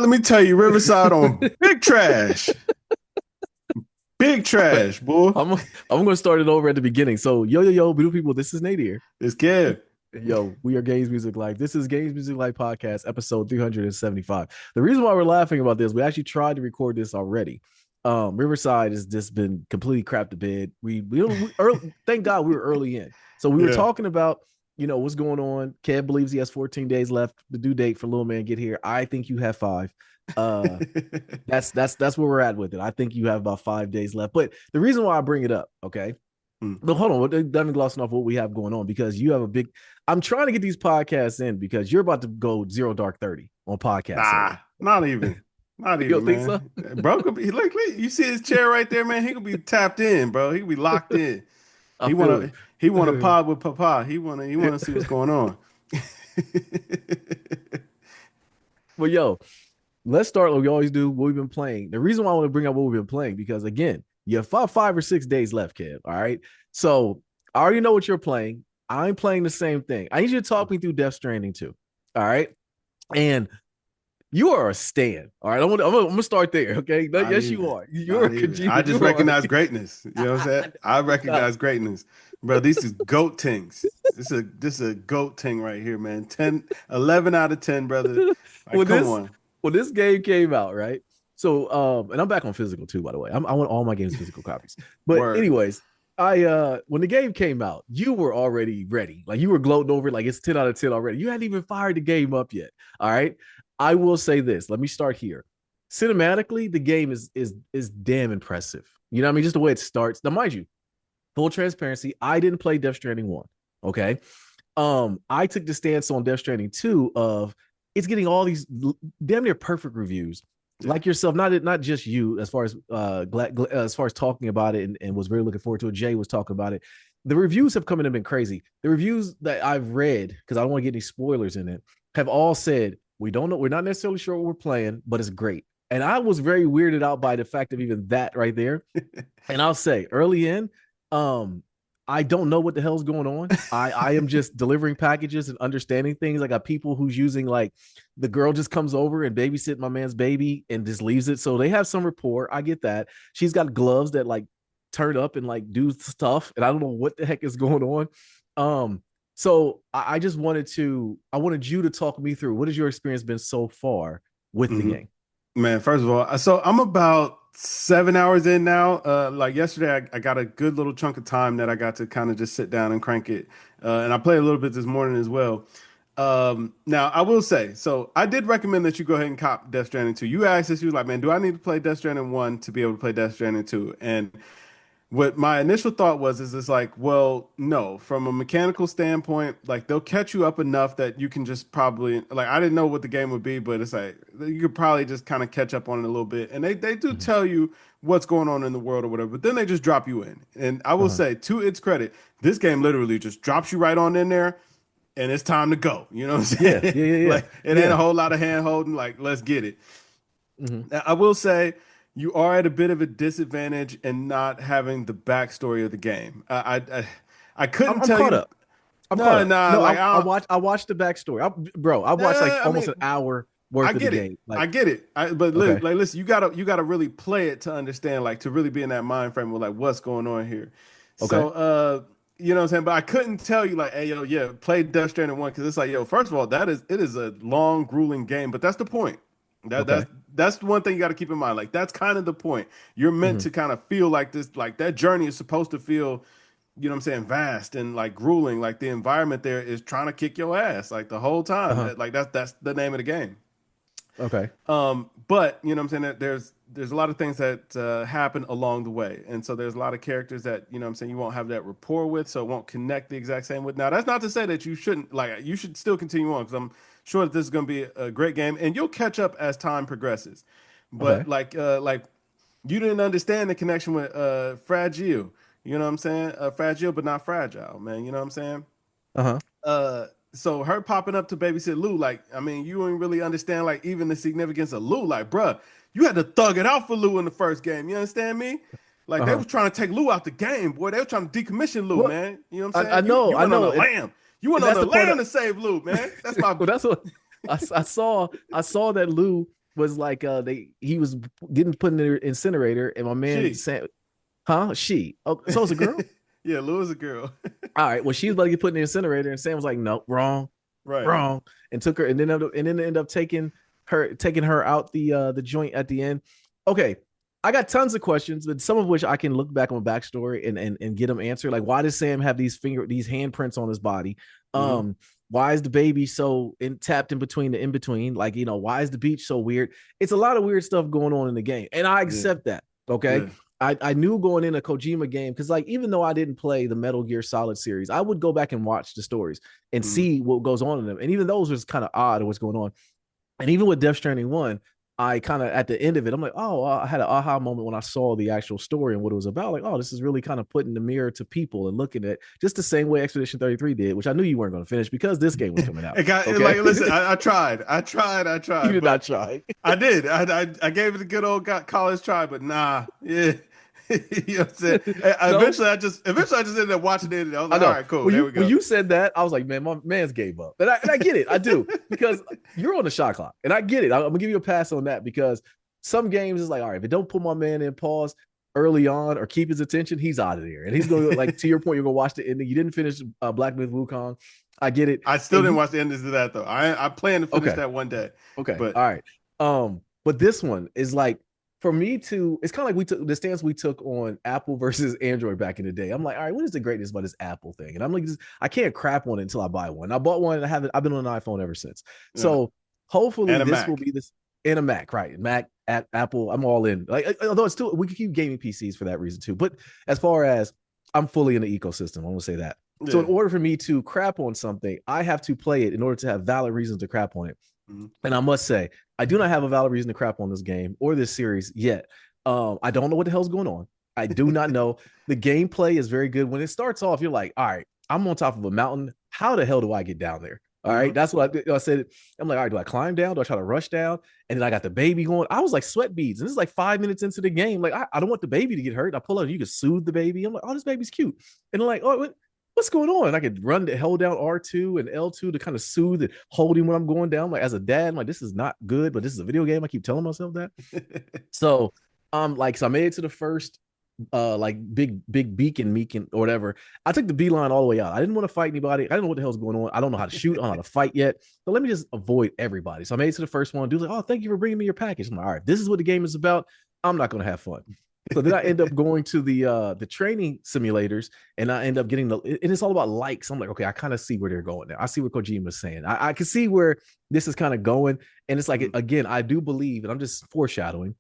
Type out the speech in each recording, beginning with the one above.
let me tell you, Riverside on big trash. Big But trash, boy. I'm gonna start it over at the beginning. So yo, beautiful people, this is Nate here. It's Kev. Yo, we are Games Music Life. This is Games Music Life podcast, episode 375. The reason why we're laughing about this, we actually tried to record this already. Riverside has just been completely crap to bed. Thank God we were early in. So we were Yeah. talking about what's going on. Kev believes he has 14 days left. The due date for Little Man get here. I think you have five. Uh, that's where we're at with it. I think you have about 5 days left. But the reason why I bring it up, okay. Mm. But hold on, we're done glossing off what we have going on because you have a big. I'm trying to get these podcasts in because you're about to go zero dark 30 on podcast Nah, area. not even. Not You don't even, think so? man. Bro could be look, you see his chair right there, man. He could be tapped in, bro. He could be locked in. I He feel wanna he wanna it. pod with Papa. He wanna see what's going on. Well, yo, let's start like we always do. What we've been playing. The reason why I want to bring up what we've been playing because again, you have five or 6 days left, kid. All right. So I already know what you're playing. I'm playing the same thing. I need you to talk me through Death Stranding too. All right. And you are a stan. All right. I'm gonna start there. Okay. No, Not yes, you even. are. You're a Not even. I Kojima. just You are. recognize greatness. You know what I'm saying? I recognize greatness. Bro, these is goat tings. This is a goat ting right here, man. 10, 11 out of 10, brother. Like, when come this on. when this game came out, right? So and I'm back on physical too, by the way. I want all my games physical copies. But Word. anyways, I when the game came out, you were already ready. Like you were gloating over it, like it's 10 out of 10 already. You hadn't even fired the game up yet. All right. I will say this. Let me start here. Cinematically, the game is damn impressive. You know what I mean? Just the way it starts. Now, mind you, full transparency, I didn't play Death Stranding 1. Okay. I took the stance on Death Stranding 2 of it's getting all these damn near perfect reviews. Yeah. Like yourself, not just you, as far as as far as talking about it and was really looking forward to it. Jay was talking about it. The reviews have come in and been crazy. The reviews that I've read, because I don't want to get any spoilers in it, have all said we don't know, we're not necessarily sure what we're playing, but it's great. And I was very weirded out by the fact of even that right there. And I'll say early in, um, I don't know what the hell's going on. I am just delivering packages and understanding things. I got people who's using like the girl just comes over and babysit my man's baby and just leaves it. So they have some rapport. I get that. She's got gloves that like turn up and like do stuff, and I don't know what the heck is going on. So I just I wanted you to talk me through what has your experience been so far with the hmm game. Man, first of all, so I'm about 7 hours in now. Like yesterday, I got a good little chunk of time that I got to kind of just sit down and crank it. And I played a little bit this morning as well. Now I will say, so I did recommend that you go ahead and cop Death Stranding 2. You asked us, you was like, man, do I need to play Death Stranding 1 to be able to play Death Stranding 2? And what my initial thought was is it's like, well, no, from a mechanical standpoint, like they'll catch you up enough that you can just probably like I didn't know what the game would be, but it's like you could probably just kind of catch up on it a little bit. And they do Mhm. tell you what's going on in the world or whatever, but then they just drop you in. And I will Uh-huh. say, to its credit, this game literally just drops you right on in there and it's time to go. You know what I'm Yeah, saying? yeah, yeah, yeah, Like it ain't a yeah. whole lot of hand holding, like let's get it. Mhm. Now, I will say you are at a bit of a disadvantage in not having the backstory of the game. I couldn't I'm tell caught you. up. I'm caught No, up. nah, No, like I don't. I watched the backstory. Bro, I watched like I almost an mean, hour I worth of the get it. game. I Like, get it. But okay, like, listen, you gotta really play it to understand, like, to really be in that mind frame of like what's going on here. okay, So, you know what I'm saying? But I couldn't tell you like, hey, yo, yeah, play Death Stranding 1 because it's like, yo, first of all, it is a long, grueling game, but that's the point. That okay. that's the one thing you got to keep in mind. Like, that's kind of the point. You're meant Hmm. to kind of feel like this, like that journey is supposed to feel, you know what I'm saying, vast and like grueling. Like the environment there is trying to kick your ass like the whole time. Uh-huh. Like that's the name of the game. Okay. But you know what I'm saying, that there's a lot of things that happen along the way. And so there's a lot of characters that, you know what I'm saying, you won't have that rapport with, so it won't connect the exact same with. Now, that's not to say that you shouldn't like you should still continue on because I'm sure that this is going to be a great game and you'll catch up as time progresses. But Okay. like you didn't understand the connection with Fragile. You know what I'm saying? Fragile but not fragile, man. You know what I'm saying? Uh-huh. uh so her popping up to babysit Lou, like, I mean, you don't really understand like even the significance of Lou. Like, bruh, you had to thug it out for Lou in the first game. You understand me? Like they Uh-huh. was trying to take Lou out the game, boy. They were trying to decommission Lou, Well, man. You know what I'm I saying? You I went on a know. lamb. You went And on that's a the part lamb to save Lou, man. That's my well, that's what I saw. I saw that Lou. was like he was getting put in the incinerator, and my man She. said, huh? She. Oh, so it's a girl? Yeah, Lou is a girl. All right. Well, she was about to get put in the incinerator, and Sam was like, "No, wrong, Right. wrong," and took her, and then end up taking her out the joint at the end. Okay, I got tons of questions, but some of which I can look back on backstory and get them answered. Like, why does Sam have these handprints on his body? Hmm. Why is the baby so tapped in between the in between? Like, why is the beach so weird? It's a lot of weird stuff going on in the game, and I Yeah. accept that. Okay, Yeah. I knew going in a Kojima game because like even though I didn't play the Metal Gear Solid series, I would go back and watch the stories and Hmm. see what goes on in them. And even those was kind of odd of what's going on. And even with Death Stranding 1, I kind of at the end of it, I'm like, oh, I had an aha moment when I saw the actual story and what it was about. Like, oh, this is really kind of putting the mirror to people and looking at just the same way Expedition 33 did, which I knew you weren't going to finish because this game was coming out. It got Okay. like listen, I You tried, did not but try. I did. I gave it a good old college try, but nah, yeah. You know what I'm saying? No, Eventually I just ended up watching it and I was I like, all know. right, cool, When there you we when go. you said that, I was like, man, my man's gave up. And I get it. I do. Because you're on the shot clock. And I get it. I'm gonna give you a pass on that because some games is like, all right, if it don't put my man in pause early on or keep his attention, he's out of there. And he's gonna like to your point, you're gonna watch the ending. You didn't finish Black Myth Wukong. I get it. I still And didn't you watch the endings of that though. I plan to finish okay. that one day. Okay. But All right. But this one is like for me to it's kind of like we took the stance we took on Apple versus Android back in the day. I'm like, all right, what is the greatness about this Apple thing? And I'm like, I can't crap on it until I buy one. I bought one and I've been on an iPhone ever since. yeah, So hopefully and a this will Mac. be this in a Mac, right? Mac, Apple, I'm all in. Like, although it's still we can keep gaming PCs for that reason too. But as far as I'm fully in the ecosystem, I'm gonna say that. So in Yeah. order for me to crap on something, I have to play it in order to have valid reasons to crap on it. Mhm. And I must say, I do not have a valid reason to crap on this game or this series yet. I don't know what the hell's going on. I do not know. The gameplay is very good. When it starts off, you're like, all right, I'm on top of a mountain. How the hell do I get down there? All right, Mhm. that's what I said. I'm like, all right, do I climb down? Do I try to rush down? And then I got the baby going. I was like sweat beads, and this is like 5 minutes into the game. Like, I don't want the baby to get hurt. I pull out, you can soothe the baby. I'm like, oh, this baby's cute. And I'm like, oh, what's going on? And I could run to hold down R2 and L2 to kind of soothe and hold him when I'm going down. Like as a dad, I'm like, this is not good, but this is a video game. I keep telling myself that. So so I made it to the first like big beacon or whatever. I took the beeline all the way out. I didn't want to fight anybody. I didn't know what the hell's going on. I don't know how to shoot. I don't know how to fight yet. So let me just avoid everybody. So I made it to the first one. Dude's like, oh, thank you for bringing me your package. I'm like, all right, this is what the game is about. I'm not going to have fun. So then I end up going to the training simulators, and I end up getting and it's all about likes. I'm like, okay, I kind of see where they're going now. I see what Kojima's saying. I can see where this is kind of going, and it's like Mhm. again, I do believe, and I'm just foreshadowing.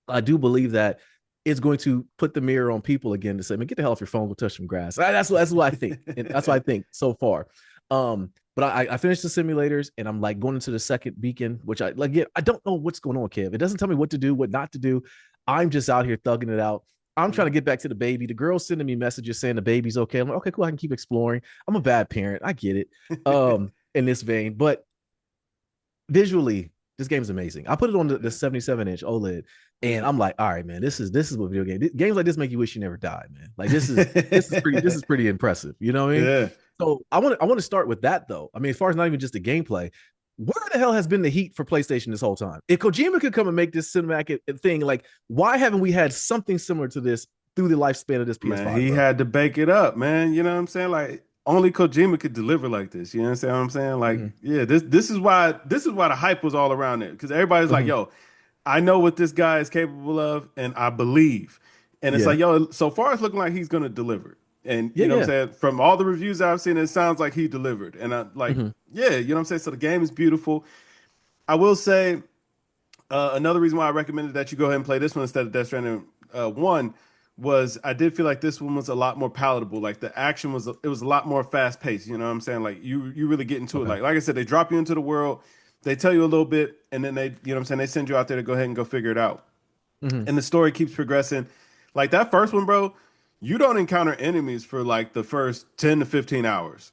I do believe that it's going to put the mirror on people again to say, man, get the hell off your phone, go touch some grass. That's what I think. And that's what I think so far. But I finished the simulators and I'm like going into the second beacon, which I like, I don't know what's going on, Kev. It doesn't tell me what to do, what not to do. I'm just out here thugging it out. I'm trying to Mhm. get back to the baby. The girl's sending me messages saying the baby's okay. I'm like, okay, cool. I can keep exploring. I'm a bad parent. I get it. In this vein, but visually, this game's amazing. I put it on the 77-inch OLED, and Yeah. I'm like, all right, man, this is what video games like this make you wish you never died, man. Like this is pretty impressive. You know what I mean? Yeah. So I want to start with that though. I mean, as far as not even just the gameplay, where the hell has been the heat for PlayStation this whole time? If Kojima could come and make this cinematic thing, like, why haven't we had something similar to this through the lifespan of this Man, PS5, he bro? had to bake it up, man. You know what I'm saying? Like only Kojima could deliver like this. You understand what I'm saying? Like, Mm-hmm. yeah, this is why the hype was all around it. Because everybody's like, Mm-hmm. yo, I know what this guy is capable of, and I believe. And it's Yeah, like, yo, so far it's looking like he's gonna deliver. And yeah, you know what I'm yeah. saying? From all the reviews I've seen, it sounds like he delivered. And I like, Mm-hmm. yeah, you know what I'm saying? So the game is beautiful. I will say another reason why I recommended that you go ahead and play this one instead of Death Stranding 1 was I did feel like this one was a lot more palatable. Like the action was a lot more fast paced. You know what I'm saying? Like you really get into it. Okay. Like I said, they drop you into the world, they tell you a little bit, and then they you know what I'm saying they send you out there to go ahead and go figure it out. Mm-hmm. And the story keeps progressing. Like that first one, bro, you don't encounter enemies for like the first 10 to 15 hours.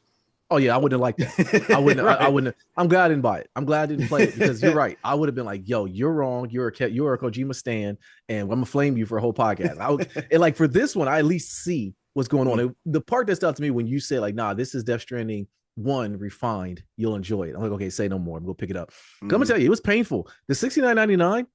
Oh yeah, I wouldn't like that. I wouldn't. I Right. wouldn't. I'm glad I didn't buy it. I'm glad I didn't play it because you're right. I would have been like, "Yo, you're wrong. You're a Kojima stan, and I'm gonna flame you for a whole podcast." And like for this one, I at least see what's going on. Mm, The part that stuck to me when you said like, "Nah, this is Death Stranding one refined, you'll enjoy it. I'm like, okay, say no more. I'm gonna pick it up. I'm gonna Hmm. tell you, it was painful. The 69.99,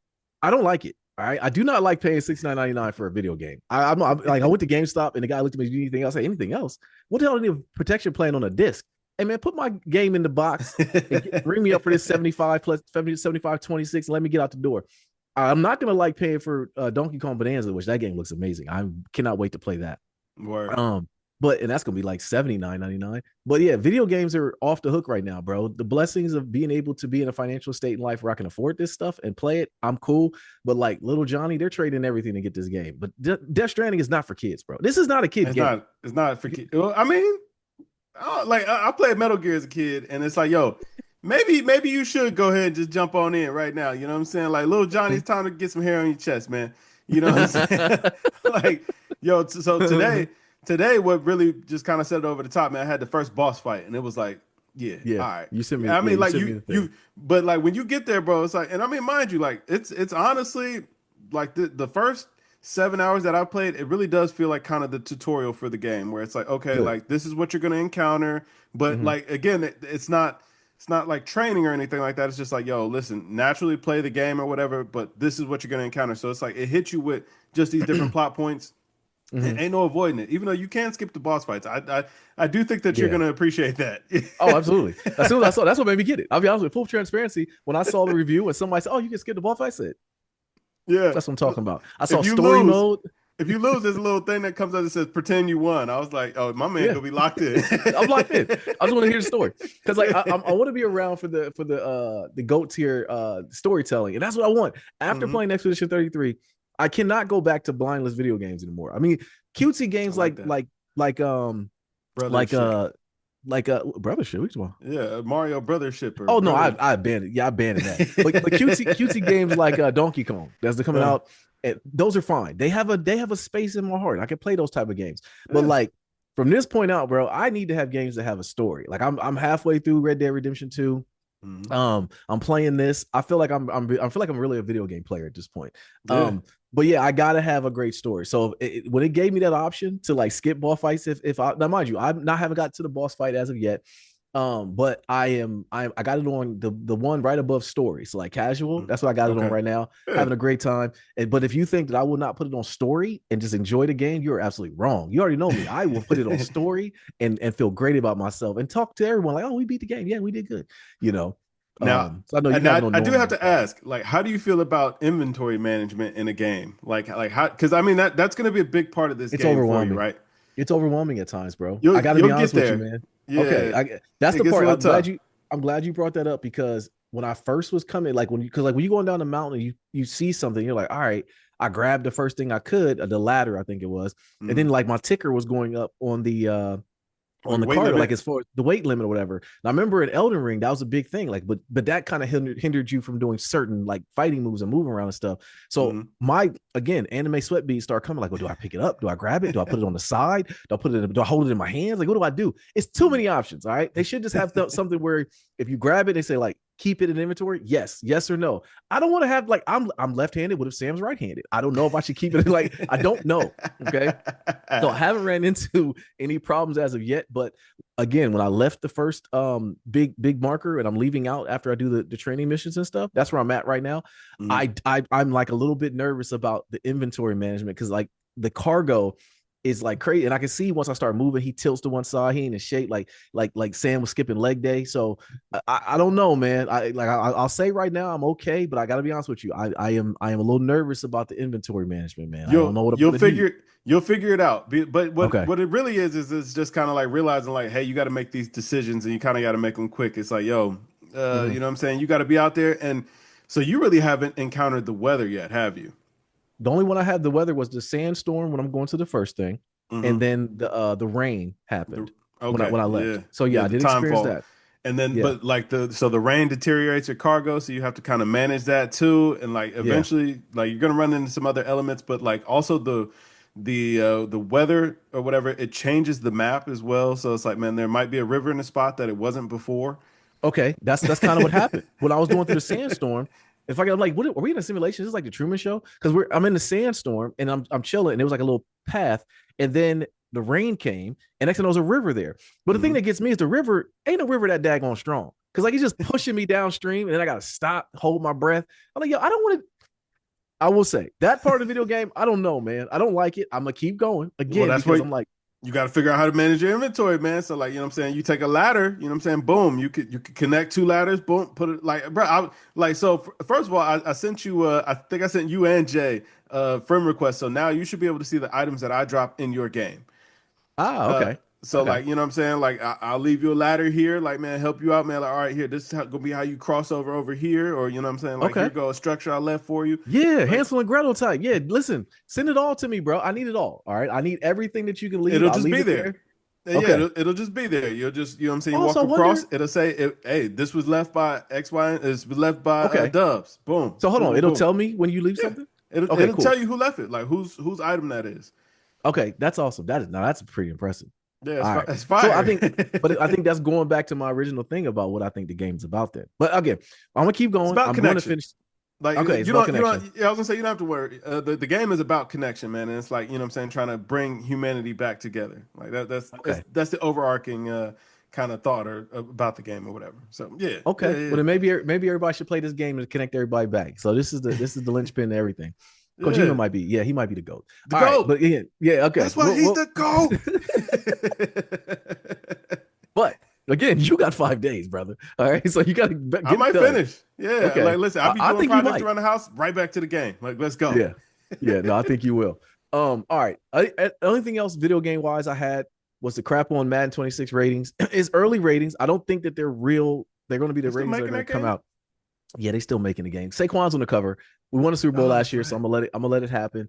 I don't like it. All right, I do not like paying 69.99 for a video game. I'm like, I went to GameStop and the guy looked at me. Do you anything else? I say anything else? What the hell? I need a protection plan on a disc. Hey man, put my game in the box and ring me up for this 75 plus 75 26. Let me get out the door. I'm not gonna like paying for Donkey Kong Bonanza, which that game looks amazing. I cannot wait to play that. Word. Um, but and that's gonna be like 79.99. But yeah, video games are off the hook right now, bro. The blessings of being able to be in a financial state in life where I can afford this stuff and play it, I'm cool. But like little Johnny, they're trading everything to get this game. But Death Stranding is not for kids, bro. This is not a kid It's game. not. It's not for kids. Well, I mean, like I played Metal Gear as a kid, and it's like, yo, maybe you should go ahead and just jump on in right now. You know what I'm saying? Like, little Johnny, it's time to get some hair on your chest, man. You know what I'm saying? Like, yo, so today, what really just kind of set it over the top, man. I had the first boss fight, and it was like, yeah, Yeah, all right. you sent me. I Yeah, mean, you like sent me the thing. but like when you get there, bro, it's like, and I mean, mind you, like it's honestly like the first 7 hours that I played, it really does feel like kind of the tutorial for the game, where it's like, okay, Good. like this is what you're gonna encounter, but Hmm. like again, it's not like training or anything like that. It's just like, yo, listen, naturally play the game or whatever, but this is what you're gonna encounter. So it's like it hits you with just these different plot points. And Hmm. ain't no avoiding it, even though you can skip the boss fights. I do think that you're Yeah. gonna appreciate that. Oh, absolutely. As soon as I saw, that's what made me get it. I'll be honest with you, full transparency. When I saw the review and somebody said, "Oh, you can skip the boss," I said, Yeah. "That's what I'm talking about." I saw If you story lose, mode. if you lose, there's a little thing that comes up that says pretend you won. I was like, oh, my man Yeah, gonna be locked in. I'm locked in. I just want to hear the story because like I want to be around for the goat tier storytelling, and that's what I want. After Hmm. playing Expedition 33, I cannot go back to blindless video games anymore. I mean, cutesy I games like that. like like Brothership. brother shit. Which one? Yeah, Mario Brothership or Oh no, brother. I abandoned. Yeah, I abandoned that. But cutesy games like Donkey Kong that's coming Uh, out, and those are fine. They have a space in my heart. I can play those type of games. But yeah. like from this point out, bro, I need to have games that have a story. Like I'm halfway through Red Dead Redemption 2. Hmm. I'm playing this. I feel like I feel like I'm really a video game player at this point. Yeah. But yeah, I gotta have a great story. So when it gave me that option to like skip boss fights, if I now mind you, I haven't got to the boss fight as of yet. But I got it on the one right above story. So like casual, Mhm. that's what I got it on Okay. right now. Yeah. Having a great time. But if you think that I will not put it on story and just enjoy the game, you're absolutely wrong. You already know me. I will put it on story and feel great about myself and talk to everyone like, oh, we beat the game. Yeah, we did good. You know. Now, So I know you and have it I, on I do normal have as to well. ask, like, how do you feel about inventory management in a game? Like how? Because I mean that's going to be a big part of this It's game for you, overwhelming. right? It's overwhelming at times, bro. You'll I got to be you'll honest get with you, there. man. Okay, Yeah, that's it the gets a part. little tough. I'm glad you brought that up because when I first was coming, like when you going down the mountain, you see something, you're like, all right, I grabbed the first thing I could, the ladder, I think it was, and then Hmm. like my ticker was going up On on your the weight card, like limit. as far as the weight limit or whatever. And I remember in Elden Ring, that was a big thing. Like, but that kind of hindered you from doing certain like fighting moves and moving around and stuff. So Hmm. my again, anime sweat beats start coming. Like, well, do I pick it up? Do I grab it? Do I put it on the side? Do I hold it in my hands? Like, what do I do? It's too many options. All right, they should just have something where if you grab it, they say like keep it in inventory. Yes or no. I don't want to have like I'm left-handed. What if Sam's right-handed? I don't know if I should keep it. Like I don't know. Okay, so I haven't ran into any problems as of yet. But again, when I left the first big marker and I'm leaving out after I do the training missions and stuff, that's where I'm at right now. Mhm. I'm like a little bit nervous about the inventory management because like the cargo is like crazy. And I can see once I start moving, he tilts to one side. He ain't in shape like Sam was skipping leg day. So I don't know, man. I'll say right now I'm okay, but I got to be honest with you. I am a little nervous about the inventory management, man. I don't You'll know what I'm you'll gonna need. figure you'll figure it out. But what Okay. what it really is it's just kind of like realizing like, hey, you got to make these decisions and you kind of got to make them quick. It's like, yo, you Mhm. know what I'm saying? You got to be out there, and so you really haven't encountered the weather yet, have you? The only one I had the weather was the sandstorm when I'm going to the first thing, and Hmm. then the rain The happened when I okay, when I left. yeah, So yeah, yeah, I the did time experience fall, that. and then Yeah, but like the rain deteriorates your cargo, so you have to kind of manage that too, and like yeah. eventually like you're gonna run into some other elements, but like also the weather or whatever it changes the map as well. So it's like man, there might be a river in a spot that it wasn't before. Okay, that's kind of what happened when I was going through the sandstorm. If I got like, what are we in a simulation? This is like the Truman Show because I'm in the sandstorm and I'm chilling and it was like a little path, and then the rain came, and next thing there's a river there. But the thing that Hmm. gets me is the river ain't no river that daggone strong. Cause like he's just pushing me downstream, and then I gotta stop, hold my breath. I'm like, yo, I don't want to. I will say that part of the video game, I don't know, man. I don't like it. I'm gonna keep going Well, again that's because what I'm like, you got to figure out how to manage your inventory, man. So like, you know what I'm saying? You take a ladder, you know what I'm saying? Boom, you could connect two ladders, boom, put it like, bro, like so first of all, I sent you I think I sent you and Jay friend request. So now you should be able to see the items that I drop in your game. Uh okay, so okay, like, you know what I'm saying? Like I'll leave you a ladder here, like man, help you out, man. Like, all right, here, this is gonna be how you cross over here, or you know what I'm saying? Like here okay. go a structure I left for you. Yeah, Like Hansel and Gretel type. Yeah, listen, send it all to me, bro. I need it all. All right. I need everything that you can leave. it'll I'll just leave be it there. there. Yeah, Okay. it'll just be there. You'll just, you know what I'm saying? You Also, walk I across, wonder. it'll say, hey, this was left by X, Y, and it was left by Okay. Dubs. Boom, So hold boom, on. boom, It'll boom. tell me when you leave Yeah, something. it'll Okay, it'll tell cool. you who left it, like whose item that is. Okay, that's awesome. That is now that's pretty impressive. Yeah, All right. it's So I fire. think, but I think that's going back to my original thing about what I think the game's about then. But again, I'm gonna keep It's going. about I'm going to connection. finish. Like Okay, it's you about don't, connection. yeah, I was gonna say you don't have to worry. The game is about connection, man, and it's like you know what I'm saying, trying to bring humanity back together. Like Okay. that's the overarching kind of thought or about the game or whatever. So yeah, yeah, Okay. Well, yeah, then maybe everybody should play this game to connect everybody back. So this is the linchpin to everything. Kojima yeah. might be, yeah, he might be the goat. The All right, goat. but yeah, okay. That's why he's the GOAT. But again, you got 5 days, brother. All right, so you got to I get it might done. finish. Yeah, Okay, like listen, I'll I, be I doing think you projects might. around the house, right back to the game. Like, let's go. Yeah, yeah. No, I think you will. All right. The only thing else video game wise I had was the crap on Madden 26 ratings. It's early ratings. I don't think that they're real. They're going to be They the still ratings that are making going to that come game? out. Yeah, they still making the game. Saquon's on the cover. We won a Super Bowl Oh, last that's year, so right. I'm gonna let it happen.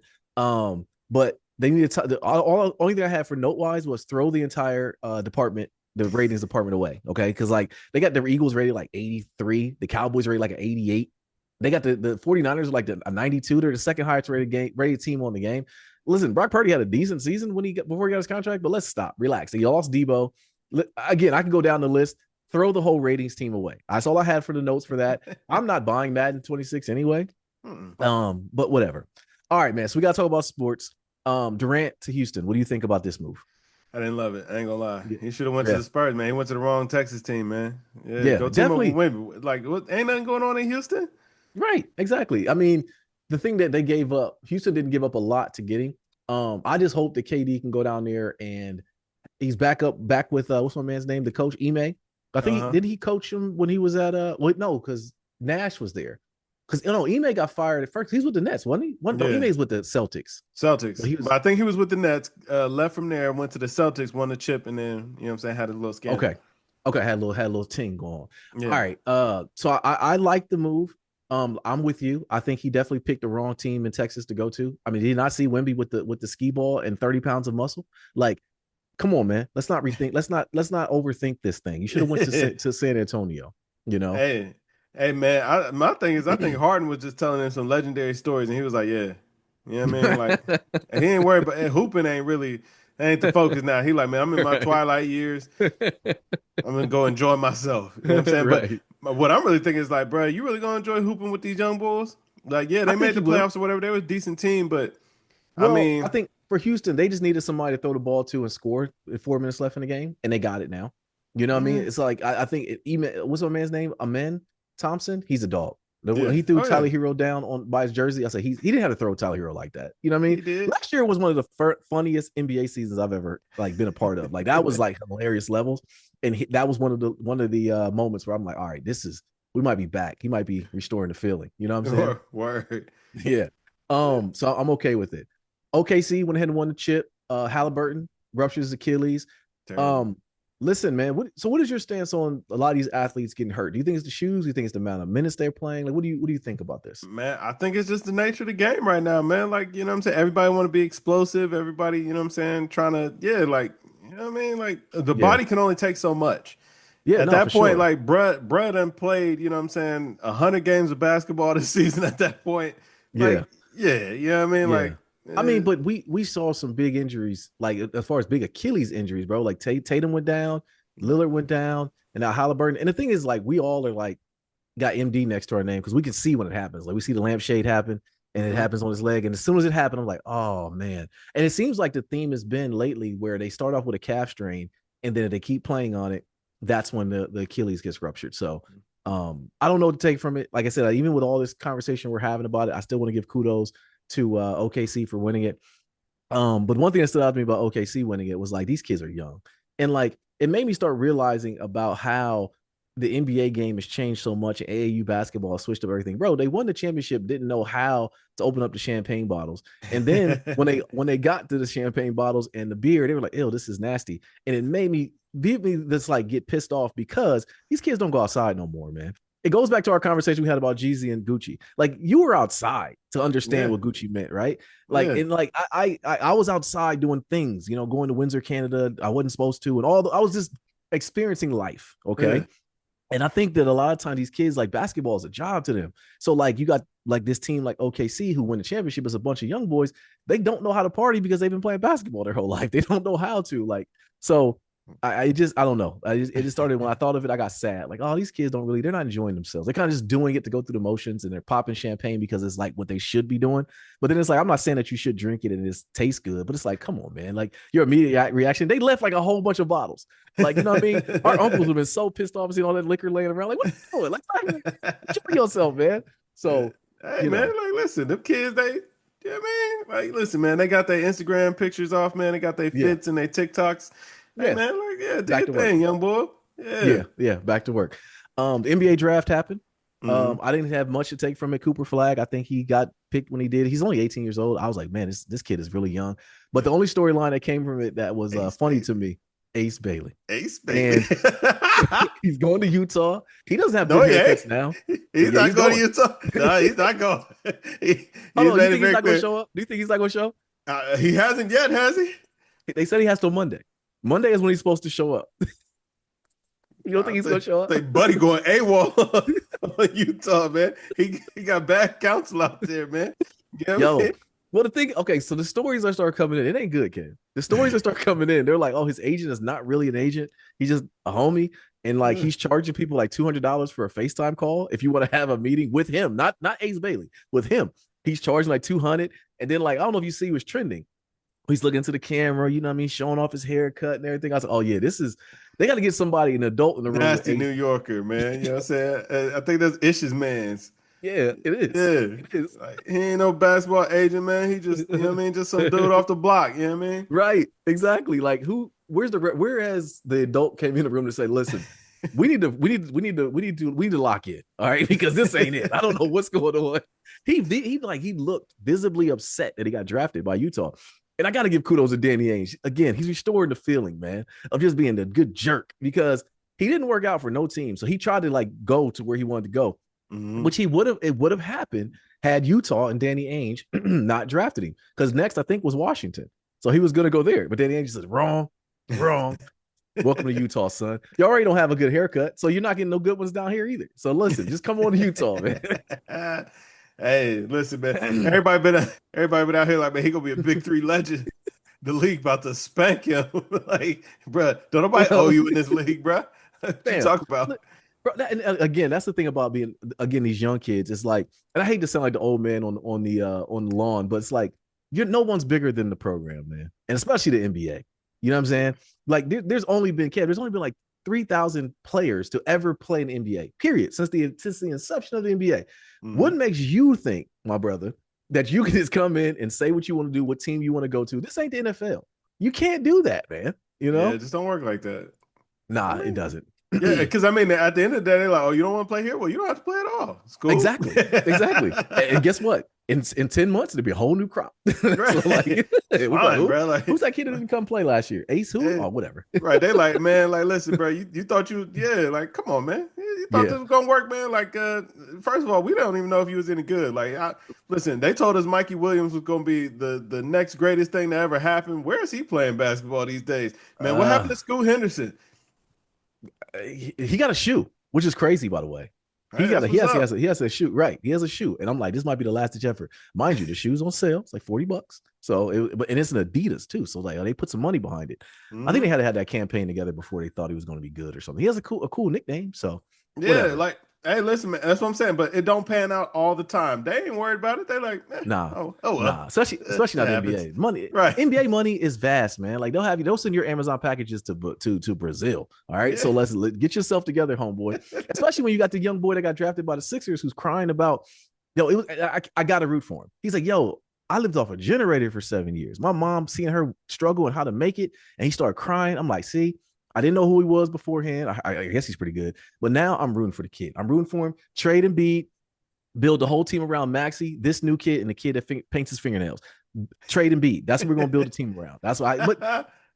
But they need to only thing I had for note wise was throw the entire department, the ratings department away. Okay, because like they got the Eagles rated like 83, the Cowboys rated like an 88. They got the 49ers like a 92. They're the second highest rated team on the game. Listen, Brock Purdy had a decent season before he got his contract, but let's stop, relax. He lost Debo. Again, I can go down the list. Throw the whole ratings team away. That's all I had for the notes for that. I'm not buying Madden 26 anyway. Mm-mm. But whatever. All right, man. So we gotta talk about sports. Durant to Houston. What do you think about this move? I didn't love it. I ain't gonna lie. Yeah, He should have went to yeah, the Spurs, man. He went to the wrong Texas team, man. Yeah, yeah, go team up with definitely. Wimby. Like, what? Ain't nothing going on in Houston? Right, exactly. I mean, the thing that they gave up, Houston didn't give up a lot to get him. I just hope that KD can go down there and he's back with what's my man's name, the coach Ime. I think Uh-huh. did he coach him when he was at wait no, because Nash was there. Because Ime got fired at first. He's with the Nets, wasn't he? No, Yeah. Ime's with the Celtics. But Celtics. he But was I think he was with the Nets, left from there, went to the Celtics, won the chip, and then, you know what I'm saying, had a little scandal. okay. Okay, had a little ting going on. All Yeah. right. So I like the move. I'm with you. I think he definitely picked the wrong team in Texas to go to. I mean, did you not see Wemby with the ski ball and 30 pounds of muscle? Like, come on, man. Let's not rethink. Let's not overthink this thing. You should have went to San Antonio. You know. Hey, hey, man. My thing is, I think Harden was just telling him some legendary stories, and he was like, "Yeah, you know what I mean." Like, and he ain't worried about hooping. Ain't really ain't the focus now. He like, man, I'm in my twilight years. I'm gonna go enjoy myself. You know what I'm saying? But Right. what I'm really thinking is like, bro, you really gonna enjoy hooping with these young bulls? Like, yeah, I they think made he the will. playoffs or whatever. They were a decent team, but I Well, I mean, think for Houston, they just needed somebody to throw the ball to and score with 4 minutes left in the game, and they got it now. You know what I mean? eh, It's like I think even what's my man's name? Amen Thompson. He's a dog. When yeah, he threw oh yeah, Tyler Hero down on by his jersey, I said he didn't have to throw Tyler Hero like that. You know what I mean? he did. Last year was one of the funniest NBA seasons I've ever like been a part of. Like that was like hilarious levels, and that was one of the moments where I'm like, all right, we might be back. He might be restoring the feeling. You know what I'm saying? Word. Yeah. Yeah, So I'm okay with it. OKC went ahead and won the chip. Halliburton ruptures Achilles. terrible. Um, listen, man. What is your stance on a lot of these athletes getting hurt? Do you think it's the shoes? Do you think it's the amount of minutes they're playing? Like, what do you think about this? Man, I think it's just the nature of the game right now, man. Like, you know what I'm saying? Everybody want to be explosive. Everybody, you know what I'm saying, trying to, yeah, like, you know what I mean? Like the Yeah. body can only take so much. Yeah, At no, for that point, sure. like bruh done played, you know what I'm saying, 100 games of basketball this season at that point. Yeah. Like, yeah, you know what I mean? Yeah. Like, I mean, eh, but we saw some big injuries, like as far as big Achilles injuries, bro. Like Tatum went down, Lillard went down, and now Halliburton. And the thing is, like, we all are like got MD next to our name because we can see when it happens. Like we see the lampshade happen. and it Hmm. happens on his leg. And as soon as it happened, I'm like, oh man. And it seems like the theme has been lately where they start off with a calf strain, and then if they keep playing on it, that's when the Achilles gets ruptured. So I don't know what to take from it. Like I said, even with all this conversation we're having about it, I still want to give kudos to OKC for winning it. But one thing that stood out to me about OKC winning it was like these kids are young, and like it made me start realizing about how the NBA game has changed so much. AAU basketball switched up everything, bro. They won the championship, didn't know how to open up the champagne bottles, and then when they got to the champagne bottles and the beer, they were like, "Ew, this is nasty," and it made me just like get pissed off because these kids don't go outside no more, man. It goes back to our conversation we had about Jeezy and Gucci. Like you were outside to understand Yeah, what Gucci meant, right? Like yeah, and like I was outside doing things, you know, going to Windsor, Canada. I wasn't supposed to, and I was just experiencing life. yeah. Okay. And I think that a lot of times these kids like basketball is a job to them. So like you got like this team like OKC who win the championship as a bunch of young boys. They don't know how to party because they've been playing basketball their whole life. They don't know how to like. So I don't know. It just started when I thought of it. I got sad. Like, oh, these kids don't really. They're not enjoying themselves. They're kind of just doing it to go through the motions, and they're popping champagne because it's like what they should be doing. But then it's like I'm not saying that you should drink it and it tastes good, but it's like, come on, man. Like your immediate reaction. They left like a whole bunch of bottles. Like you know what I mean? Our uncles would have been so pissed off seeing all that liquor laying around. Like, what are you doing? Like, enjoy yourself, man. So Hey you man, know, like listen, them kids, they, yeah, man, like listen, man, they got their Instagram pictures off, man. They got their yeah, fits and their TikToks. Hey yeah. man, like yeah, do Back your to work. thing, young boy. Yeah. Yeah, yeah, back to work. The NBA draft happened. Hmm. I didn't have much to take from it. Cooper Flag, I think he got picked when he did. He's only 18 years old. I was like, man, this kid is really young. But the only storyline that came from it that was Ace funny to baby. me, Ace Bailey, Ace baby. and he's going to Utah. He doesn't have No, good he ain't. haircuts now, but He's yeah, not he's going to going. Utah. No, he's not going. Oh He's no, you made it think he's very not going to clear. show up? Do you think he's not going to show up? He hasn't yet, has he? They said he has till Monday. Monday is when he's supposed to show up. You don't think I he's going think, to show up? think Buddy going AWOL on Utah, man. He got bad counsel out there, man. You know what I Yo, mean? well, the thing, okay, so the stories that start coming in, it ain't good, Ken. The stories that start coming in, they're like, oh, his agent is not really an agent. He's just a homie. And like Yeah. he's charging people like $200 for a FaceTime call if you want to have a meeting with him, not Ace Bailey, with him. He's charging like 200. And then like, I don't know if you see he was trending. He's looking to the camera, you know what I mean, showing off his haircut and everything. I was like, oh yeah, they got to get somebody, an adult in the room with Nasty New Ace. Yorker, man. You know what I'm saying? I think that's Ish's man's. Yeah, it is. Yeah. It is. Like, he ain't no basketball agent, man. He just, you know what I mean? Just some dude off the block, you know what I mean? Right, exactly. Like whereas the adult came in the room to say, listen, we need to lock in, all right, because this ain't it. I don't know what's going on. He looked visibly upset that he got drafted by Utah. And I got to give kudos to Danny Ainge. Again, he's restoring the feeling, man, of just being a good jerk because he didn't work out for no team. So he tried to like go to where he wanted to go, Hmm. which it would have happened had Utah and Danny Ainge not drafted him. Because next, I think, was Washington. So he was going to go there. But Danny Ainge said, wrong, wrong. Welcome to Utah, son. You already don't have a good haircut, so you're not getting no good ones down here either. So listen, just come on to Utah, man. Hey, listen, man. Everybody been out here like, man, he gonna be a big three legend. The league about to spank him. Like, bruh, don't nobody owe Well, you in this league, bruh. What you fam, talk about? look, bro, and again, that's the thing about being again these young kids. It's like, and I hate to sound like the old man on the lawn, but it's like you're no one's bigger than the program, man, and especially the NBA. You know what I'm saying? Like there's only been like 3,000 players to ever play in the NBA. Period. Since the inception of the NBA. What Hmm. makes you think, my brother, that you can just come in and say what you want to do, what team you want to go to? This ain't the NFL. You can't do that, man. You Yeah, know? it just don't work like that. I Nah, it mean, doesn't. yeah, because I mean, at the end of the day, they're like, oh, you don't want to play here? Well, you don't have to play at all. It's cool. Exactly. Exactly. And guess what? In 10 months, it'll be a whole new crop. So like Right. It's we'll be like, fine, bro. who's Like, that kid that didn't come play last year? Ace who? eh, Oh, whatever. right. They like, man, like, listen, bro, you thought yeah, like, come on, man. You thought Yeah. this was gonna work, man. Like, first of all, we don't even know if he was any good. Like, listen, they told us Mikey Williams was gonna be the next greatest thing to ever happen. Where is he playing basketball these days? Man, what happened Uh to Scoot Henderson? he got a shoe, which is crazy, by the way. Hey, that's what's up. He has a shoe, right? He has a shoe, and I'm like, this might be the last ditch effort. Mind you, the shoe's on sale. It's like $40. So, and it's an Adidas too. So like, they put some money behind it. I think they Hmm. had to have that campaign together before they thought he was going to be good or something. He has a cool nickname. So Yeah, whatever. like. Hey, listen, man, that's what I'm saying. But it don't pan out all the time. They ain't worried about it. They like, Nah, oh well, nah. Especially it not the happens, NBA. Money, right? NBA money is vast, man. Like they'll send your Amazon packages to Brazil. All right, Yeah. so get yourself together, homeboy. Especially when you got the young boy that got drafted by the Sixers who's crying about, yo, I got to root for him. He's like, yo, I lived off a generator for 7 years. My mom seeing her struggle and how to make it, and he started crying. I'm like, see, I didn't know who he was beforehand. I guess he's pretty good, but now I'm rooting for the kid. I'm rooting for him. Trade and beat, build the whole team around Maxi, this new kid, and the kid that paints his fingernails. Trade and beat. That's what we're gonna build a team around. That's why. But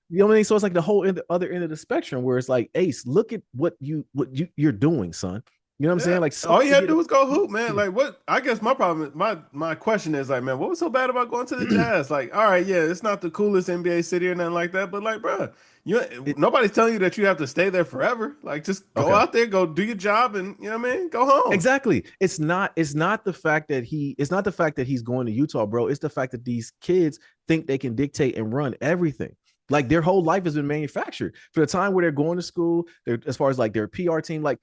you know what I mean? So it's like the whole other end of the spectrum where it's like, Ace, look at you're doing, son. You know what I'm Yeah. saying? Like All you somebody had to get do was go hoop, man. Like what I guess my problem my question is like, man, what was so bad about going to the Jazz? Like, all right, yeah, it's not the coolest NBA city or nothing like that, but like, bro, it, nobody's telling you that you have to stay there forever. Like just go okay. out there, go do your job and you know what I mean? Go home. Exactly. It's not the fact that he's going to Utah, bro. It's the fact that these kids think they can dictate and run everything. Like their whole life has been manufactured for the time where they're going to school. They're as far as like their PR team. Like,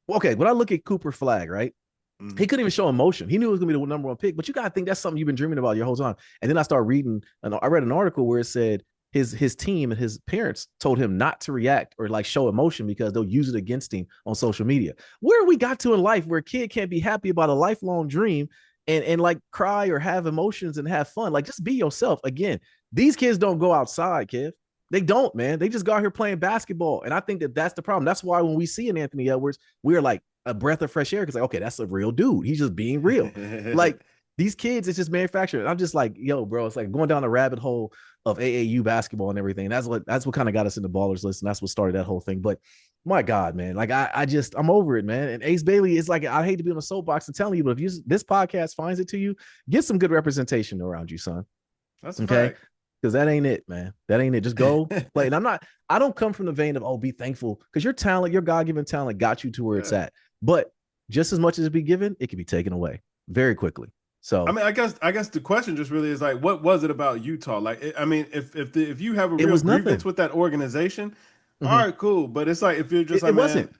okay, when I look at Cooper Flag, right? He Mhm. couldn't even show emotion. He knew it was gonna be the number one pick, but you gotta think that's something you've been dreaming about your whole time. And then I started reading, and I read an article where it said his team and his parents told him not to react or like show emotion because they'll use it against him on social media. Where we got to in life where a kid can't be happy about a lifelong dream and like cry or have emotions and have fun. Like just be yourself. Again, these kids don't go outside, kid. They don't, man. They just go out here playing basketball. And I think that that's the problem. That's why when we see an Anthony Edwards, we're like a breath of fresh air because, like, okay, that's a real dude. He's just being real. Like these kids, it's just manufactured. I'm just like, yo, bro, it's like going down a rabbit hole of AAU basketball and everything. That's what kind of got us in the ballers list. And that's what started that whole thing. But my God, man, like I'm over it, man. And Ace Bailey is like, I hate to be on a soapbox and telling you, but if this podcast finds it to you, get some good representation around you, son. That's a Okay. fact. Because that ain't it, man. That ain't it. Just go play. And I don't come from the vein of, oh, be thankful because your talent, your God given talent got you to where it's Yeah. at. But just as much as it be given, it can be taken away very quickly. I So mean, I guess the question just really is like, what was it about Utah? Like, I mean, if you have a it real was grievance nothing. with that organization, all Mhm. right, cool. But it's like if you're just It, like, it man, wasn't.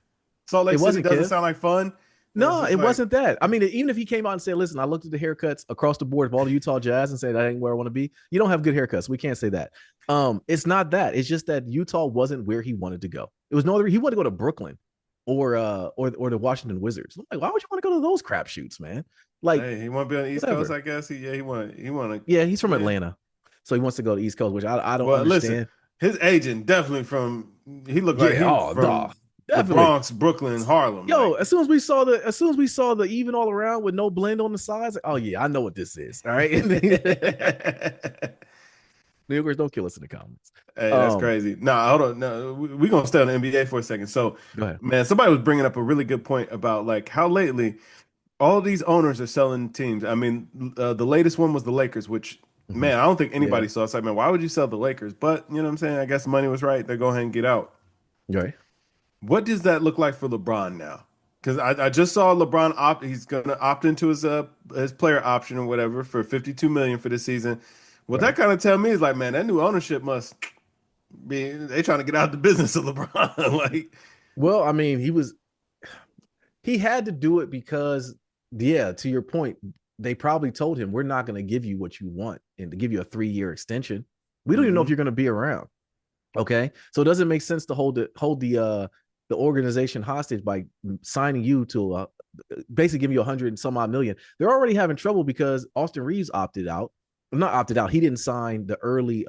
Salt It Lake City wasn't, doesn't Kev. sound like fun, then it's No, just it like, wasn't that. I mean, even if he came out and said, listen, I looked at the haircuts across the board of all the Utah Jazz and said that ain't where I want to be. You don't have good haircuts. We can't say that. It's not that. It's just that Utah wasn't where he wanted to go. It was no other. He wanted to go to Brooklyn or the Washington Wizards. I'm like, why would you want to go to those crapshoots, man? Like, hey, he want to be on the East Coast, whatever. I guess. He want to, Yeah, he's from yeah. Atlanta. So he wants to go to the East Coast, which I don't Well, listen, understand. his agent definitely from. He looked like Yeah, he was oh, duh, from the definitely. Bronx, Brooklyn, Harlem. Yo, Like, as soon as we saw the even all around with no blend on the sides, like, oh yeah, I know what this is. All right. New Yorkers don't kill us in the comments. hey, that's Um, crazy. Nah, hold on. No, we gonna stay on the NBA for a second. So, Go ahead. man, somebody was bringing up a really good point about like how lately all these owners are selling teams. I mean, the latest one was the Lakers, which, Mhm. man, I don't think Yeah. anybody saw. It's like, man, why would you sell the Lakers? But you know what I'm saying? I guess money was right. They go ahead and get out. Right. What does that look like for LeBron now? Because I just saw LeBron opt. He's gonna opt into his player option or whatever for 52 million for this season. What that Right. kind of tell me is like, man, that new ownership must be they trying to get out of the business of LeBron. Like, Well, I mean, he had to do it because, yeah, to your point, they probably told him we're not going to give you what you want and to give you a 3 year extension. We don't even know if hmm you're going to be around. Okay, so it doesn't make sense to hold the organization hostage by signing you to basically giving you 100 and some odd million. They're already having trouble because Austin Reeves opted out. Not opted out. He didn't sign the early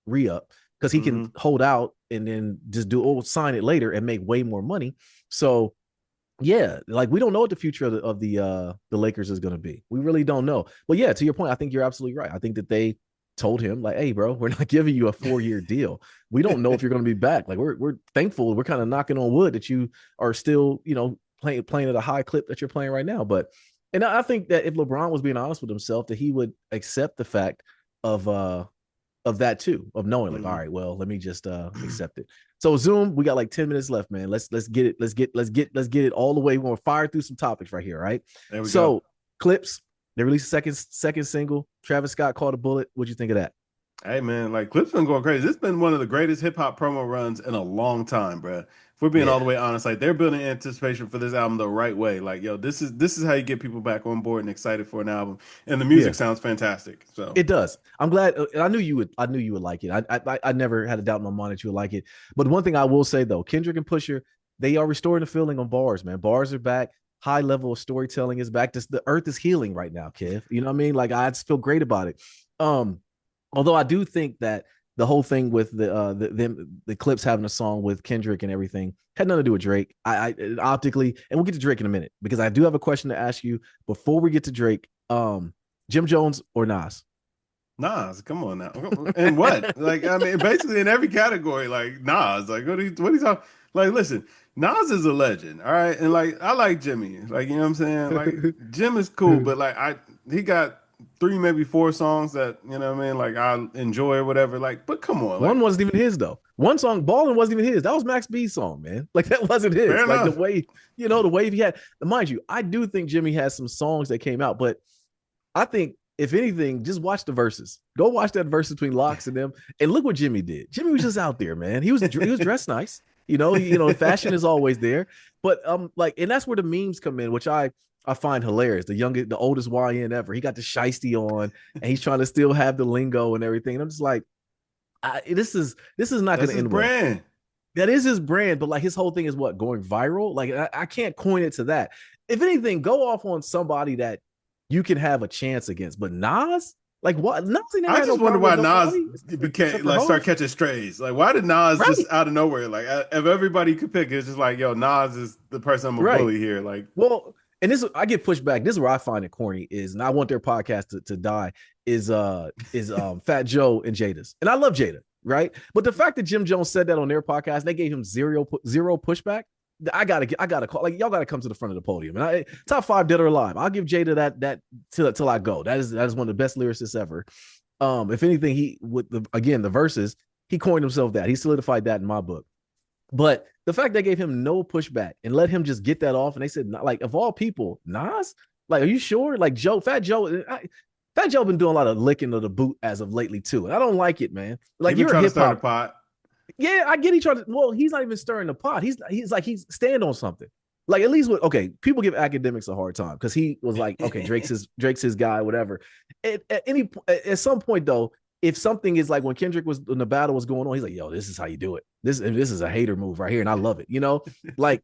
re-up because he can hmm hold out and then just sign it later and make way more money. So yeah, like we don't know what the future of the Lakers is going to be. We really don't know. But yeah, to your point, I think you're absolutely right. I think that they told him like, "Hey, bro, we're not giving you a 4 year deal. We don't know if you're going to be back. Like, we're thankful. We're kind of knocking on wood that you are still, playing at a high clip that you're playing right now. But and I think that if LeBron was being honest with himself, that he would accept the fact of of that too, of knowing like, all hmm right, well, let me just accept it. So Zoom, we got like 10 minutes left, man. Let's get it. Let's get it all the way. We're gonna fire through some topics right here, right? There we go. So clips, they released a second single. Travis Scott called a bullet. What'd you think of that? Hey man, like Clip's been going crazy. This has been one of the greatest hip hop promo runs in a long time, bruh. If we're being all Yeah, the way honest, like they're building anticipation for this album the right way. Like, yo, this is how you get people back on board and excited for an album. And the music yeah. sounds fantastic. So It does. I'm glad. And I knew you would. I knew you would like it. I never had a doubt in my mind that you would like it. But one thing I will say though, Kendrick and Pusher, they are restoring the feeling on bars. Man, bars are back. High level of storytelling is back. The earth is healing right now, Kev. You know what I mean? Like I just feel great about it. Um, Although I do think that the whole thing with the Clips having a song with Kendrick and everything had nothing to do with Drake. I optically, and we'll get to Drake in a minute because I do have a question to ask you before we get to Drake. Jim Jones or Nas? Nas, come on now. And what? Like, I mean, basically in every category, like Nas, like what are you talking? Like, listen, Nas is a legend, all right? And like I like Jimmy. Like, you know what I'm saying? Like Jim is cool, but like he got three, maybe four songs that, you know what I mean, like I enjoy or whatever. Like, but come on, One like wasn't even his though. One song, Ballin' wasn't even his. That was Max B's song, man. Like that wasn't fair his. Like the enough. way, the wave he had. Mind you, I do think Jimmy has some songs that came out, but I think if anything, just watch the verses. Go watch that verse between Locks and them, and look what Jimmy did. Jimmy was just out there, man. He was dressed nice. Fashion is always there. But like, and that's where the memes come in, which I find hilarious. The oldest YN ever. He got the shiesty on, and he's trying to still have the lingo and everything. And I'm just like, this is not going That's to his end well. brand. That is his brand, but like his whole thing is what going viral. Like I can't coin it to that. If anything, go off on somebody that you can have a chance against. But Nas, like what? Nas ain't never I had no just wonder problem with why Nas nobody except became for like start hoes. catching strays. Like, why did Nas just Right, out of nowhere? Like, if everybody could pick, it's just like, yo, Nas is the person I'm a right. bully here. Like, Well, and this I get pushed back. This is where I find it corny is, and I want their podcast to die. Is Fat Joe and Jada's, and I love Jada, right? But the fact that Jim Jones said that on their podcast, they gave him zero pushback. I gotta call like y'all gotta come to the front of the podium. And top five dead or alive. I'll give Jada that till I go. That is one of the best lyricists ever. If anything, he with the verses, he coined himself that. He solidified that in my book. But the fact they gave him no pushback and let him just get that off, and they said, like, of all people, Nas, like, are you sure? Like Fat Joe been doing a lot of licking of the boot as of lately too, and I don't like it, man. he Like been you're a trying to hip stir the hop, pot. yeah, I get he trying to. Well, he's not even stirring the pot. He's stand on something. Like at least with okay, people give academics a hard time because he was like, okay, Drake's his guy, whatever. At some point though, if something is like when the battle was going on, he's like, yo, this is how you do it. This is a hater move right here, and I love it. Like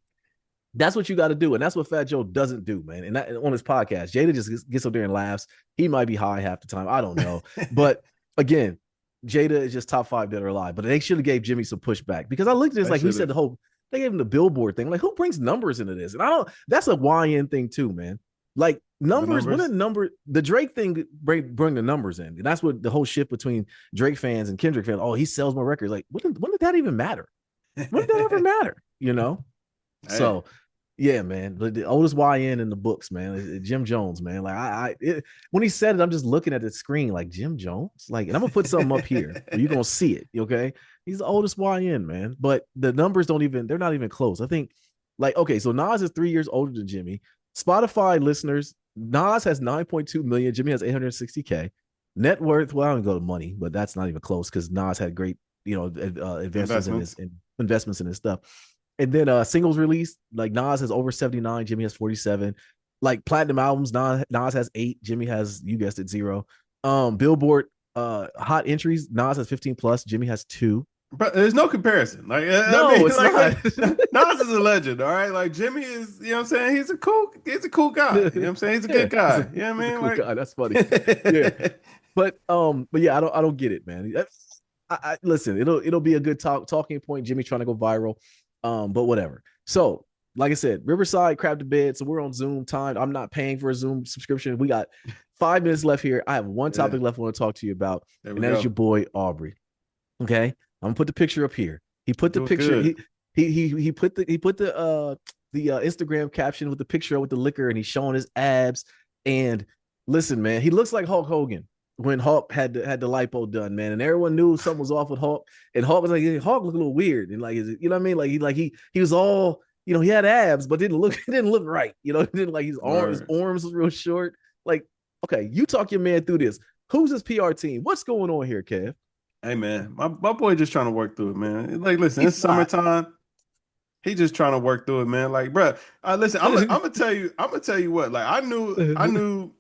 that's what you got to do, and that's what Fat Joe doesn't do, man. And on his podcast, Jada just gets up there and laughs. He might be high half the time, I don't know, but again, Jada is just top five that are alive. But they should have gave Jimmy some pushback because I looked at this I like he should said have. the whole they gave him the billboard thing. Like who brings numbers into this? And I don't. That's a YN thing too, man. Like The numbers, when a numbers. number, the Drake thing bring the numbers in, and that's what the whole shift between Drake fans and Kendrick fans. Oh, he sells more records. Like when did that even matter? When did that ever matter? Hey, So yeah, man, the oldest YN in the books, man, Jim Jones, man. Like when he said it, I'm just looking at the screen like Jim Jones, like, and I'm gonna put something up here where you're gonna see it. Okay, he's the oldest YN, man, but the numbers they're not even close. I think, like, okay, so Nas is 3 years older than Jimmy. Spotify listeners, Nas has 9.2 million, Jimmy has 860K. Net worth, well, I don't go to money, but that's not even close because Nas had great, advancements in his investments. investments in his stuff. And then singles released, like Nas has over 79, Jimmy has 47. Like platinum albums, Nas has 8, Jimmy has, you guessed it, 0. Billboard hot entries, Nas has 15 plus, Jimmy has 2. But there's no comparison. Like, I No, mean, it's not. Nas is a legend, all right? Like Jimmy is, you know what I'm saying? He's a cool guy. You know what I'm saying? He's a good he's, guy. a, You know what he's a cool I guy. That's funny. Yeah. mean? But yeah, I don't get it, man. Listen, it'll be a good talking point. Jimmy trying to go viral. But whatever. So, like I said, Riverside crapped the bed. So we're on Zoom time. I'm not paying for a Zoom subscription. We got 5 minutes left here. I have one Yeah, topic left I want to talk to you about, there we and that is your go. boy Aubrey. Okay, I'm gonna put the picture up here. He put the Do it picture. good. He put the Instagram caption with the picture with the liquor, and he's showing his abs. And listen, man, he looks like Hulk Hogan when Hulk had the lipo done, man, and everyone knew something was off with Hulk. And Hulk was like, hey, Hulk looked a little weird, and like, you know what I mean? He was all, he had abs, but didn't look it didn't look right. It didn't like his Word. arms was real short. Like, okay, you talk your man through this. Who's his PR team? What's going on here, Kev? Hey man, my boy just trying to work through it, man. Like, listen, it's He's not. summertime. He just trying to work through it, man. Like, bruh, listen, I'm gonna tell you what. Like, I knew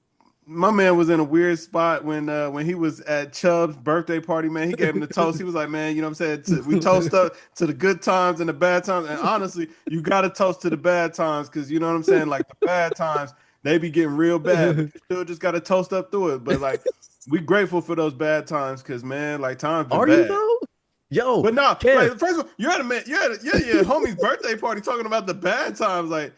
my man was in a weird spot when he was at Chubb's birthday party, man. He gave him the toast. He was like, man, you know what I'm saying? We toast up to the good times and the bad times. And honestly, you got to toast to the bad times because you know what I'm saying? Like the bad times, they be getting real bad, but you still just got to toast up through it. But like, we grateful for those bad times because man, like times been Are you bad. though? Yo, But no, Kev. like first of all, you're at a man, you're at your homie's birthday party talking about the bad times. Like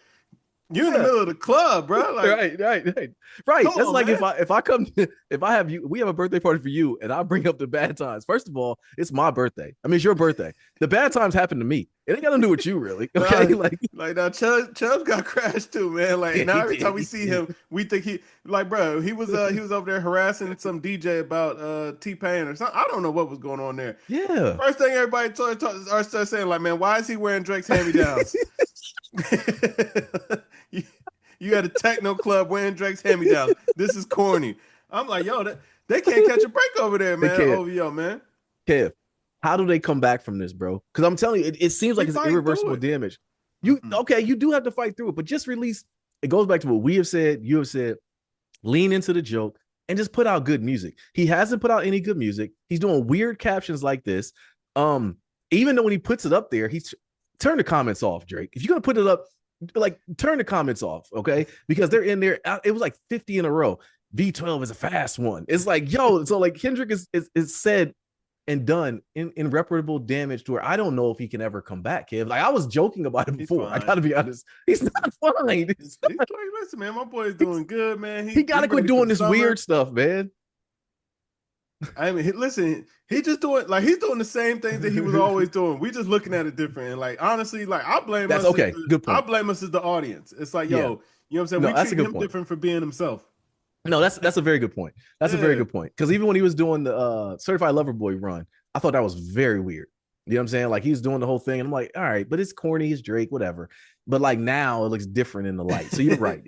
you in the Yeah. middle of the club, bro. Like, Right. come That's on, like man. if I come if I have you, we have a birthday party for you, and I bring up the bad times. First of all, it's my birthday. I mean, it's your birthday. The bad times happen to me. It ain't got to do with you, really. Okay, Nah, like like now Chubb got crashed too, man. Like yeah, now he every time did. we He see did. him, we think like bro, he was over there harassing some DJ about T-Pain or something. I don't know what was going on there. Yeah. First thing everybody started saying, like, man, why is he wearing Drake's hand-me-downs? you, you at a techno club wearing Drake's hand-me-downs. This is corny. I'm like, yo, they can't catch a break over there, They man. can't. OVO, man. Kev, how do they come back from this, bro? Because I'm telling you, it seems We like it's fighting through irreversible it. damage. You Mm-mm. okay? You do have to fight through it, but just release. It goes back to what we have said. You have said. Lean into the joke and just put out good music. He hasn't put out any good music. He's doing weird captions like this. Um, Even though when he puts it up there, he's turn the comments off, Drake. If you're gonna put it up, like turn the comments off, okay? Because they're in there. It was like 50 in a row. V12 is a fast one. It's like, yo, so like Kendrick is said and done in irreparable damage to where I don't know if he can ever come back, Kev. Like I was joking about it He's before. I fine. gotta be honest. He's not fine. He's like, listen, man, my boy's doing good, man. He He gotta quit ready for doing the this summer. weird stuff, man. I mean, listen, he just doing like he's doing the same things that he was always doing. We just looking at it different. And like honestly, like That's okay. Good I point. blame us as the audience. It's like, Yeah. yo, you know what I'm saying? No, We that's a treat good him point. different for being himself. No, that's a very good point. That's a very Yeah, good point. Because even when he was doing the Certified Lover Boy run, I thought that was very weird. You know what I'm saying? Like he's doing the whole thing, and I'm like, all right, but it's corny, it's Drake, whatever. But like now it looks different in the light. So you're right.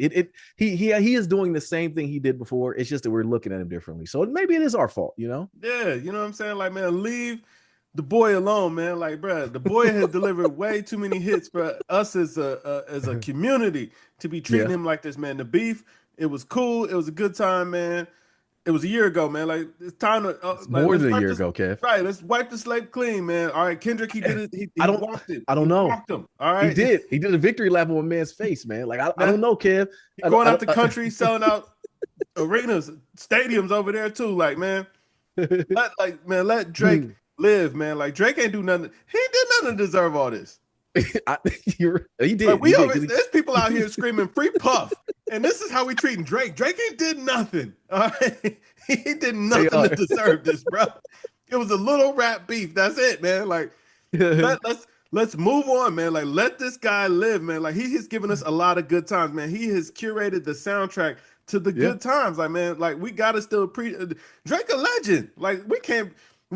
He is doing the same thing he did before. It's just that we're looking at him differently. So maybe it is our fault, you know? yeah, you know what I'm saying? Like, man, leave the boy alone, man. Like, bruh, the boy has delivered way too many hits for us as a community to be treating Yeah. him like this, man. The beef, it was cool, it was a good time, man. It was a year ago, man. Like it's time to It's like more let's than a wipe year this ago, Kev. right. Let's wipe the slate clean, man. All right, Kendrick, he did it. I He don't walked it. I He don't know. walked him. All He right. did. He did a victory lap on a man's face, man. Like I Now don't know, Kev. he I don't, going I out don't, the country, selling out arenas, stadiums over there too. Like man, let Drake live, man. Like Drake ain't do nothing. He ain't did nothing to deserve all this. I, he Like did. He we did over because there's people out here screaming free Puff, and this is how we treating Drake. Drake ain't did nothing. All right, he did they nothing to are. deserve this, bro. It was a little rap beef. That's it, man. Like let's move on, man. Like let this guy live, man. Like he has given us a lot of good times, man. He has curated the soundtrack to the Yeah. good times. Like man, like we gotta still pre Drake a legend. Like we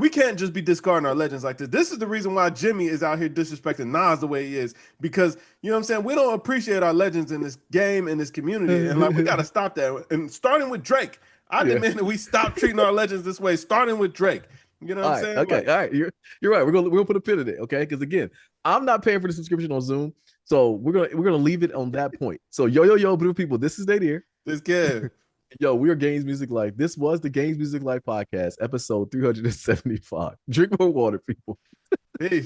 can't just be discarding our legends like this. This is the reason why Jimmy is out here disrespecting Nas the way he is because you know what I'm saying. We don't appreciate our legends in this game in this community, and like we gotta stop that. And starting with Drake, I Yeah. demand that we stop treating our legends this way. Starting with Drake. You know what All I'm right. saying? Okay. Like All right. You're right. We're gonna put a pin in it. Okay. Because again, I'm not paying for the subscription on Zoom, so we're gonna leave it on that point. So yo, blue people, this is Nadir. this kid. Yo, we are Games Music Life. This was the Games Music Life podcast, episode 375. Drink more water, people. Peace.